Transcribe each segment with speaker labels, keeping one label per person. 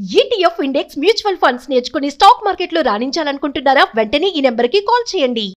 Speaker 1: ETF index mutual funds నేర్చుకుని stock మార్కెట్లో రాణించాలనుకుంటున్నారా? వెంటనే ఈ నెంబర్కి కాల్ చేయండి.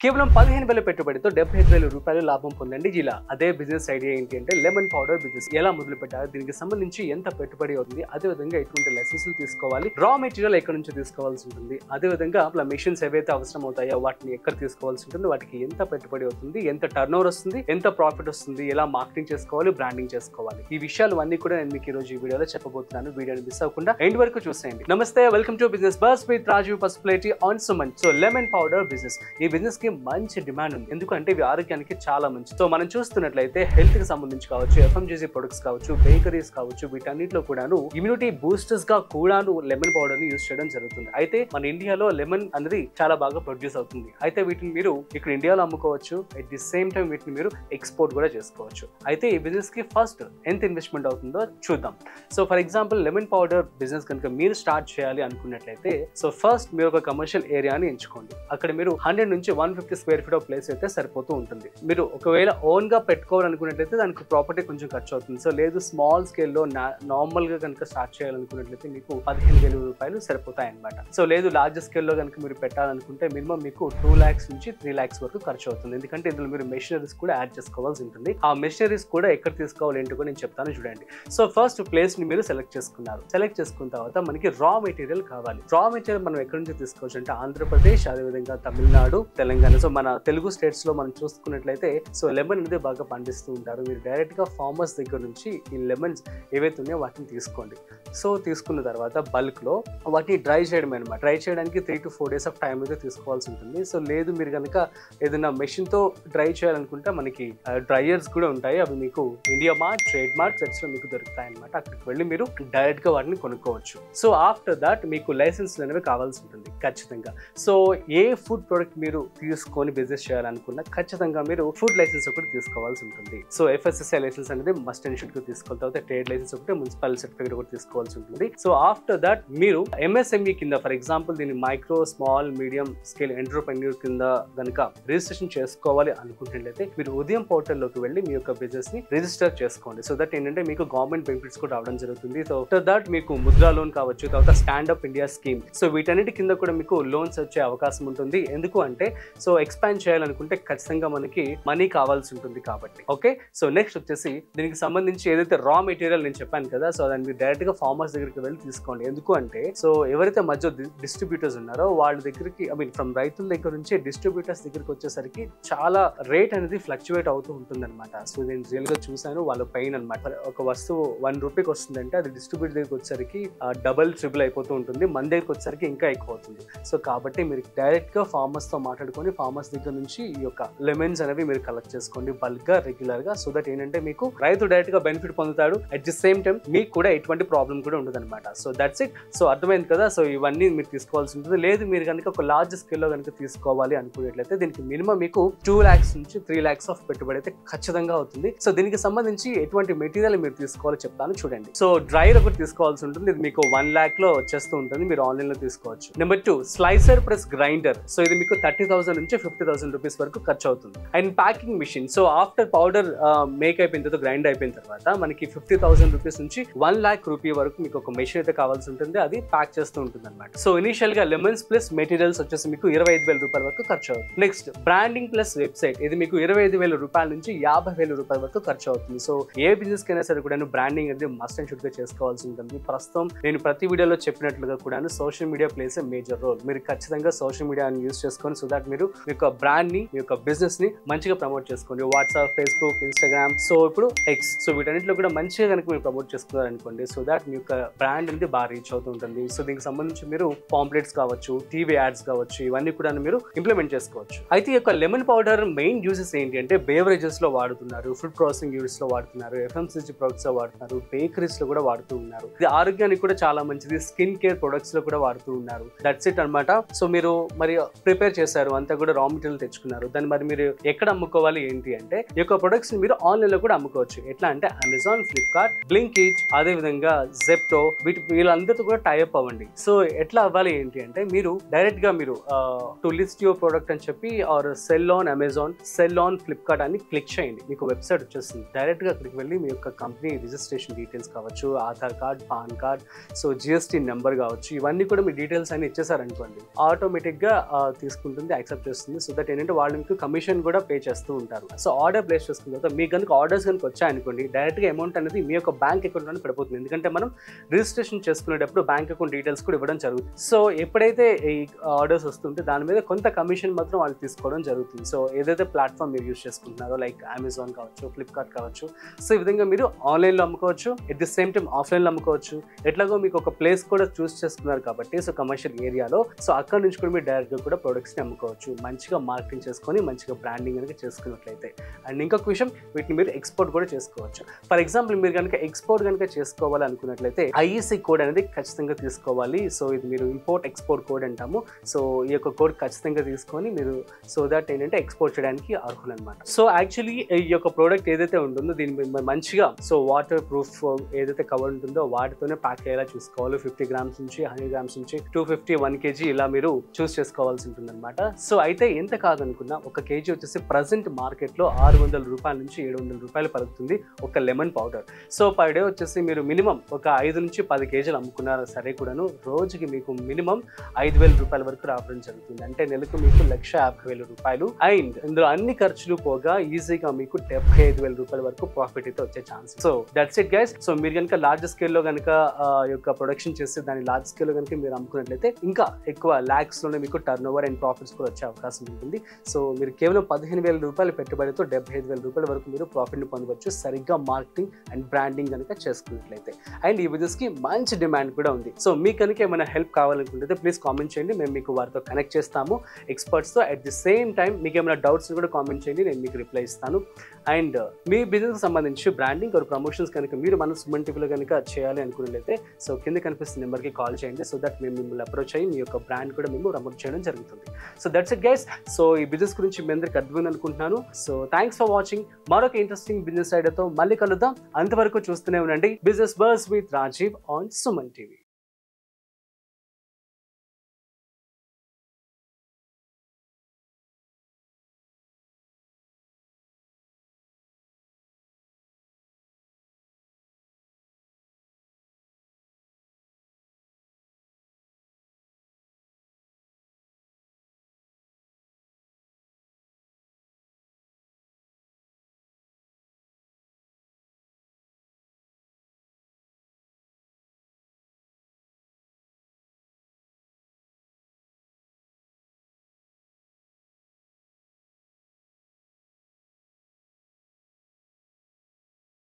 Speaker 2: కేవలం 15,000 పెట్టుబడితో 75,000 రూపాయలు లాభం పొందండి. ఇలా అదే బిజినెస్ ఐడియా ఏంటి అంటే లెమన్ పౌడర్ బిజినెస్ ఎలా మొదలు పెట్టాలి, దీనికి సంబంధించి ఎంత పెట్టుబడి అవుతుంది, అదే విధంగా ఎటువంటి లైసెన్సులు తీసుకోవాలి, రా మెటీరియల్ ఎక్కడి నుంచి తీసుకోవాల్సి ఉంటుంది, అదే విధంగా మెషిన్స్ ఏవైతే అవసరం అవుతాయో వాటిని ఎక్కడ తీసుకోవాల్సి ఉంటుంది, వాటికి ఎంత పెట్టుబడి అవుతుంది, ఎంత టర్న్ ఓవర్ వస్తుంది, ఎంత ప్రాఫిట్ వస్తుంది, ఎలా మార్కెటింగ్ చేసుకోవాలి, బ్రాండింగ్ చేసుకోవాలి, ఈ విషయాలు అన్ని కూడా నేను మీకు ఈ రోజు ఈ వీడియోలో చెప్పబోతున్నాను. వీడియోని మిస్ అవ్వకుండా ఎండ్ వరకు చూసేయండి. నమస్తే, welcome to business buzz with Rajeev Pasupuleti on Suman. So lemon powder business, ఈ బిజినెస్ కి మంచి డిమాండ్ ఉంది, ఎందుకంటే ఇవి ఆరోగ్యానికి చాలా మంచి. సో మనం చూస్తున్నట్లయితే హెల్త్ కి సంబంధించి కావచ్చు, FMCG ప్రొడక్ట్స్ కావచ్చు, బేకరీస్ కావచ్చు, వీటన్నిటిలో కూడాను ఇమ్యూనిటీ బూస్టర్స్ గా కూడాను లెమన్ పౌడర్ ని యూజ్ చేయడం జరుగుతుంది. అయితే మన ఇండియాలో లెమన్ అనేది చాలా బాగా ప్రొడ్యూస్ అవుతుంది. అయితే వీటిని మీరు ఇక్కడ ఇండియాలో అమ్ముకోవచ్చు, అట్ ది సేమ్ టైం వీటిని మీరు ఎక్స్పోర్ట్ కూడా చేసుకోవచ్చు. అయితే ఈ బిజినెస్ కి ఫస్ట్ ఎంత ఇన్వెస్ట్మెంట్ అవుతుందో చూద్దాం. So for example lemon powder business కనుక మీరు స్టార్ట్ చేయాలి అనుకున్నట్లయితే, సో ఫస్ట్ మీరు ఒక కమర్షియల్ ఏరియాని ఎంచుకోండి. అక్కడ మీరు 100 నుంచి 150 స్క్వేర్ ఫీట్ ఆఫ్ ప్లేస్ అయితే సరిపోతూ ఉంటుంది. మీరు ఒకవేళ ఓన్ గా పెట్టుకోవాలనుకున్నట్లయితే దానికి ప్రాపర్టీ కొంచెం ఖర్చు అవుతుంది. సో లేదు స్మాల్ స్కేల్లో నార్మల్ గా కనుక స్టార్ట్ చేయాలనుకున్నట్లయితే మీకు 15,000 రూపాయలు సరిపోతాయి అనమాట. సో లేదు లార్జ్ స్కేల్లో కనుక మీరు పెట్టాలనుకుంటే మినిమం మీకు 2 lakhs నుంచి 3 lakhs వరకు ఖర్చు అవుతుంది. ఎందుకంటే ఇందులో మీరు మెషినరీస్ కూడా యాడ్ చేసుకోవాల్సి ఉంటుంది. ఆ మెషినరీస్ కూడా ఎక్కడ తీసుకోవాలి ఏంటో కూడా నేను చెప్తాను చూడండి. సో ఫస్ట్ ప్లేస్ ని మీరు సెలెక్ట్ చేసుకున్నారు. సెలెక్ట్ చేసుకున్న తర్వాత మనకి రా మెటీరియల్ కావాలి. రా మెటీరియల్ మనం ఎక్కడి నుంచి తీసుకోవచ్చు అంటే ఆంధ్రప్రదేశ్, అదేవిధంగా తమిళనాడు, తెలంగాణ. సో మన తెలుగు స్టేట్స్ లో మనం చూసుకున్నట్లయితే సో లెమన్ అనేది బాగా పండిస్తూ ఉంటారు. మీరు డైరెక్ట్ గా ఫార్మర్స్ దగ్గర నుంచి ఈ లెమన్స్ ఏవైతే ఉన్నాయో వాటిని తీసుకోండి. సో తీసుకున్న తర్వాత బల్క్ లో వాటిని డ్రై చేయడం అనమాట. డ్రై చేయడానికి 3 to 4 days ఆఫ్ టైం అయితే తీసుకోవాల్సి ఉంటుంది. సో లేదు మీరు కనుక ఏదైనా మెషిన్ తో డ్రై చేయాలనుకుంటే మనకి డ్రైయర్స్ కూడా ఉంటాయి. అవి మీకు India mart, trade mart websites లో మీకు దొరుకుతాయి అనమాట. అక్కడికి వెళ్ళి మీరు డైరెక్ట్ గా వాటిని కొనుక్కోవచ్చు. సో ఆఫ్టర్ దాట్ మీకు లైసెన్స్ అనేవి కావాల్సి ఉంటుంది ఖచ్చితంగా. సో ఏ ఫుడ్ ప్రొడక్ట్ మీరు తీసుకొని బిజినెస్ చేయాలనుకున్నా ఖచ్చితంగా మీరు ఫుడ్ లైసెన్స్ ఒకటి తీసుకోవాల్సి ఉంటుంది. సో FSSAI లైసెన్స్ అనేది మస్ట్ అండ్ షుడ్ గా తీసుకోవాలి. తర్వాత ట్రేడ్ లైసెన్స్ ఒకటి, మున్సిపల్ సర్టిఫికేట్ ఒకటి తీసుకోవాల్సి ఉంటుంది. సో ఆఫ్టర్ దట్ మీరు MSME కింద ఫర్ ఎగ్జాంపుల్ దీన్ని micro, small, medium scale entrepreneur కింద కనుక రిజిస్ట్రేషన్ చేసుకోవాలి అనుకుంటున్నట్లయితే మీరు ఉదయం పోర్టల్లోకి వెళ్ళి మీ యొక్క బిజినెస్ ని రిజిస్టర్ చేసుకోండి. సో దట్ ఏంటంటే మీకు గవర్నమెంట్ బెనిఫిట్స్ కూడా రావడం జరుగుతుంది. సో ఆఫ్టర్ దట్ మీకు ముద్రా లోన్ కావచ్చు, తర్వాత స్టాండప్ ఇండియా స్కీమ్, సో వీటన్నిటి కింద కూడా మీకు లోన్స్ వచ్చే అవకాశం ఉంటుంది. ఎందుకు అంటే సో ఎక్స్పాండ్ చేయాలనుకుంటే ఖచ్చితంగా మనకి మనీ కావాల్సి ఉంటుంది కాబట్టి. ఓకే, సో నెక్స్ట్ వచ్చేసి దీనికి సంబంధించి ఏదైతే రా మెటీరియల్ నేను చెప్పాను కదా, సో దాన్ని మీరు డైరెక్ట్ గా ఫార్మర్స్ దగ్గరికి వెళ్ళి తీసుకోండి. ఎందుకు అంటే సో ఎవరైతే మధ్య డిస్ట్రిబ్యూటర్స్ ఉన్నారో వాళ్ళ దగ్గరికి ఫ్రమ్ రైతుల దగ్గర నుంచి డిస్ట్రిబ్యూటర్స్ దగ్గరికి వచ్చేసరికి చాలా రేట్ అనేది ఫ్లక్చువేట్ అవుతూ ఉంటుంది అనమాట. సో నేను రియల్ గా చూసాను, వాళ్ళ పెయిన్ అనమాట. ఒక వస్తువు 1 రూపీకి వస్తుందంటే అది డిస్ట్రిబ్యూటర్ దగ్గరికి వచ్చేసరికి డబుల్ ట్రిపుల్ అయిపోతూ ఉంటుంది, మన దగ్గరికి వచ్చేసరికి ఇంకా ఎక్కువ అవుతుంది. సో కాబట్టి మీరు డైరెక్ట్ గా ఫార్మర్స్ తో మాట్లాడుకొని ఫార్మర్స్ దగ్గర నుంచి ఈ యొక్క లెమన్స్ అనేవి మీరు కలెక్ట్ చేసుకోండి బల్క్ గా, రెగ్యులర్ గా. సో దట్ ఏంటంటే మీకు రైతు డైరెక్ట్ గా బెనిఫిట్ పొందుతాడు, అట్ ది సేమ్ టైం మీకు కూడా ఎటువంటి ప్రాబ్లం కూడా ఉండదు అనమాట. So that's it. సో అర్థమైంది కదా. సో ఇవన్నీ మీరు తీసుకోవాల్సి ఉంటుంది. లేదు మీరు కనుక ఒక లార్జ్ స్కేల్ లో కనుక తీసుకోవాలి అనుకునేట్లయితే దీనికి మినిమం మీకు 2 lakhs నుంచి 3 lakhs ఆఫ్ పెట్టుబడి అయితే ఖచ్చితంగా అవుతుంది. సో దీనికి సంబంధించి ఎటువంటి మెటీరియల్ మీరు తీసుకోవాలో చెప్తాను చూడండి. సో డ్రైయర్ ఒకటి తీసుకోవాల్సి ఉంటుంది. ఇది మీకు 1 lakh లో వచ్చేస్తూ ఉంటుంది, మీరు ఆన్లైన్ లో తీసుకోవచ్చు. Number 2 slicer plus grinder. So ఇది మీకు 30,000 నుంచి 50,000 రూపీస్ వరకు ఖర్చు అవుతుంది. And packing machine. So after powder make అయిపోయిన తర్వాత, గ్రైండ్ అయిపోయిన తర్వాత మనకి 50,000 రూపీస్ నుంచి 1 lakh రూపీ వరకు మీకు ఒక మెషిన్ అయితే కావాల్సి ఉంటుంది, అది ప్యాక్ చేస్తూ ఉంటుంది అనమాట. సో ఇనిషియల్ గా లెమన్స్ ప్లస్ మెటీరియల్స్ వచ్చేసి మీకు 25,000 రూపాయల వరకు ఖర్చు అవుతుంది. Next branding plus website. ఇది మీకు 25,000 రూపాయల నుంచి 50,000 రూపాయల వరకు ఖర్చు అవుతుంది. సో ఏ బిజినెస్ కైనా సరే కూడా బ్రాండింగ్ అనేది మస్ట్ అండ్ షుడ్ గా చేసుకోవాల్సి ఉంటుంది. ప్రస్తుతం నేను ప్రతి వీడియోలో చెప్పినట్లుగా కూడా social media place a major role. మీరు ఖచ్చితంగా సోషల్ మీడియాని యూజ్ చేసుకొని సో దట్ మీరు మీ యొక్క బ్రాండ్ ని, మీ యొక్క బిజినెస్ ని మంచిగా ప్రమోట్ చేసుకోండి. వాట్సాప్, ఫేస్బుక్, ఇన్స్టాగ్రామ్, సో ఇప్పుడు ఎక్స్, సో వీటన్నిటిలో కూడా మంచిగా కనుక మీరు ప్రమోట్ చేసుకున్నారు అనుకోండి, సో దాట్ మీ యొక్క బ్రాండ్ అనేది బాగా రీచ్ అవుతూ ఉంటుంది. సో దీనికి సంబంధించి మీరు పాంప్లెట్స్ కావచ్చు, టీవీ యాడ్స్ కావచ్చు, ఇవన్నీ కూడా మీరు ఇంప్లిమెంట్ చేసుకోవచ్చు. అయితే ఈ యొక్క లెమన్ పౌడర్ మెయిన్ యూజెస్ ఏంటి అంటే బేవరేజెస్ లో వాడుతున్నారు, ఫుడ్ ప్రాసెసింగ్ యూనిట్స్ లో వాడుతున్నారు, FMCG ప్రొడక్ట్స్ లో వాడుతున్నారు, బేకరీస్ లో కూడా వాడుతూ ఉన్నారు. ఇది ఆరోగ్యానికి కూడా చాలా మంచిది. స్కిన్ కేర్ ప్రొడక్ట్స్ లో కూడా వాడుతూ ఉన్నారు. దట్స్ ఇట్ అనమాట. సో మీరు మరి ప్రిపేర్ చేశారు, అంతా కూడా రా మెటీరియల్ తెచ్చుకున్నారు, దాన్ని మరి మీరు ఎక్కడ అమ్ముకోవాలి ఏంటి అంటే ఈ యొక్క ప్రొడక్ట్స్ మీరు ఆన్లైన్ లో కూడా అమ్ముకోవచ్చు. ఎట్లా అంటే అమెజాన్, ఫ్లిప్కార్ట్, బ్లింకిట్, అదే విధంగా జెప్టో, వీళ్ళందరితో కూడా టైఅప్ అవ్వండి. సో ఎట్లా అవ్వాలి ఏంటి అంటే మీరు డైరెక్ట్ గా మీరు టు లిస్ట్ యువర్ ప్రోడక్ట్ అని చెప్పి or sell on Amazon, sell on Flipkart అని క్లిక్ చేయండి. మీకు వెబ్సైట్ వచ్చేస్తుంది. డైరెక్ట్ గా అక్కడికి వెళ్ళి మీ యొక్క కంపెనీ రిజిస్ట్రేషన్ డీటెయిల్స్ కావచ్చు, Aadhaar card, pan card, so GST number కావచ్చు, ఇవన్నీ కూడా మీ డీటెయిల్స్ అని ఇచ్చేసారనుకోండి, ఆటోమేటిక్ గా తీసుకుంటుంది, యాక్సెప్ట్ చేస్తుంది. సో దట్ ఏంటంటే వాళ్ళు మీకు కమిషన్ కూడా పే చేస్తూ ఉంటారు. సో ఆర్డర్ ప్లేస్ చేసుకున్న తర్వాత మీకు కనుక ఆర్డర్స్ కనుక వచ్చాయనుకోండి, డైరెక్ట్ గా అమౌంట్ అనేది మీ యొక్క బ్యాంక్ అకౌంట్ లోనే పడిపోతుంది. ఎందుకంటే మనం రిజిస్ట్రేషన్ చేసుకునేటప్పుడు బ్యాంక్ అకౌంట్ డీటెయిల్స్ కూడా ఇవ్వడం జరుగుతుంది. సో ఎప్పుడైతే ఈ ఆర్డర్స్ వస్తుంటే దాని మీద కొంత కమిషన్ మాత్రం వాళ్ళు తీసుకోవడం జరుగుతుంది. సో ఏదైతే ప్లాట్ఫామ్ మీరు యూస్ చేసుకుంటున్నారో లైక్ అమెజాన్ కావచ్చు, ఫ్లిప్కార్ట్ కావచ్చు, సో ఈ విధంగా మీరు ఆన్లైన్లో అమ్ముకోవచ్చు, ఎట్ ది సేమ్ టైం ఆఫ్లైన్లో అమ్ముకోవచ్చు. ఎట్లాగో మీకు ఒక ప్లేస్ కూడా చూస్ చేసుకున్నారు కాబట్టి సో కమర్షియల్ ఏరియాలో, సో అక్కడ నుంచి కూడా మీరు డైరెక్ట్గా కూడా ప్రొడక్ట్స్ని అమ్ముకోవచ్చు. మంచిగా మార్కెటింగ్ చేసుకొని మంచిగా బ్రాండింగ్ కనుక చేసుకున్నట్లయితే. అండ్ ఇంకొక విషయం, వీటిని మీరు ఎక్స్పోర్ట్ కూడా చేసుకోవచ్చు. ఫర్ ఎగ్జాంపుల్ మీరు కనుక ఎక్స్పోర్ట్ కనుక చేసుకోవాలి అనుకున్నట్లయితే ఐఈసీ కోడ్ అనేది ఖచ్చితంగా తీసుకోవాలి. సో ఇది మీరు ఇంపోర్ట్ ఎక్స్పోర్ట్ కోడ్ అంటాము. సో ఈ యొక్క కోడ్ ఖచ్చితంగా తీసుకొని మీరు సో దట్ ఏంటంటే ఎక్స్పోర్ట్ చేయడానికి అర్హులు అనమాట. సో యాక్చువల్లీ ఈ యొక్క ప్రోడక్ట్ ఏదైతే ఉంటుందో దీన్ని మంచిగా సో వాటర్ ప్రూఫ్ ఏదైతే కవర్ ఉంటుందో వాటితోనే ప్యాక్ అయ్యేలా చూసుకోవాలి. 50 grams నుంచి 100 grams నుంచి 250, 1 kg ఇలా మీరు చూస్ చేసుకోవాల్సి ఉంటుంది అనమాట. సో అయితే ఎంత కాదనుకున్నా ఒక కేజీ వచ్చేసి ప్రజెంట్ మార్కెట్లో 600 రూపాయల నుంచి 700 రూపాయలు పలుకుతుంది ఒక lemon powder. So per day వచ్చేసి మీరు మినిమం ఒక 5 నుంచి 10 kg అమ్ముకున్నారు సరే కూడాను రోజుకి మీకు మినిమం 5,000 రూపాయల వరకు రావడం జరుగుతుంది. అంటే నెలకు మీకు 1,50,000 రూపాయలు. అండ్ ఇందులో అన్ని ఖర్చులు పోగా ఈజీగా మీకు 75,000 రూపాయల వరకు ప్రాఫిట్ అయితే వచ్చే chance. So that's it guys. So మీరు కనుక లార్జ్ స్కేల్ లో కనుక యొక్క ప్రొడక్షన్ చేస్తే దాని లార్జ్ స్కేల్ లో కనుక మీరు అమ్ముకున్నట్లయితే ఇంకా ఎక్కువ లాక్స్ లోనే మీకు టర్న్ ఓవర్ అండ్ ప్రాఫిట్స్ కూడా వచ్చే అవకాశం ఉంటుంది. సో మీరు కేవలం 15,000 రూపాయల పెట్టుబడితో 75,000 రూపాయల వరకు మీరు ప్రాఫిట్ ని పొందవచ్చు సరిగ్గా మార్కెటింగ్ అండ్ బ్రాండింగ్ కనుక చేసుకున్నట్లయితే. అండ్ ఈ బిజినెస్ కి మంచి డిమాండ్ కూడా ఉంది. సో మీకు కనుక ఏమైనా హెల్ప్ కావాలనుకుంటే ప్లీజ్ కామెంట్ చేయండి, మేము మీకు వారితో కనెక్ట్ చేస్తాము ఎక్స్పర్ట్స్ తో. అట్ ది సేమ్ టైం మీకు ఏమైనా డౌట్స్ కూడా కామెంట్ చేయండి, నేను మీకు రిప్లై ఇస్తాను. అండ్ మీ బిజినెస్ సంబంధించి బ్రాండింగ్ और ప్రమోషన్స్ కనుక మీరు మన సుమన్ టీవీలో కనుక చేయాలి అనుకున్నట్లయితే సో కింద కనిపిస్తున్న నెంబర్కి కాల్ చేయండి. సో దట్ మేము మిమ్మల్ని అప్రోచ్ అయ్యి మీ యొక్క బ్రాండ్ కూడా మేము ప్రమోట్ చేయడం జరుగుతుంది. So that's it guys. So ఈ బిజినెస్ గురించి మీ అందరికి అర్థమైంది అనుకుంటున్నాను. So thanks for watching. మరొక ఇంట్రెస్టింగ్ బిజినెస్ ఐడియాతో మళ్ళీ కలుద్దాం. అంతవరకు చూస్తూనే ఉండండి business buzz with Rajeev on Suman TV.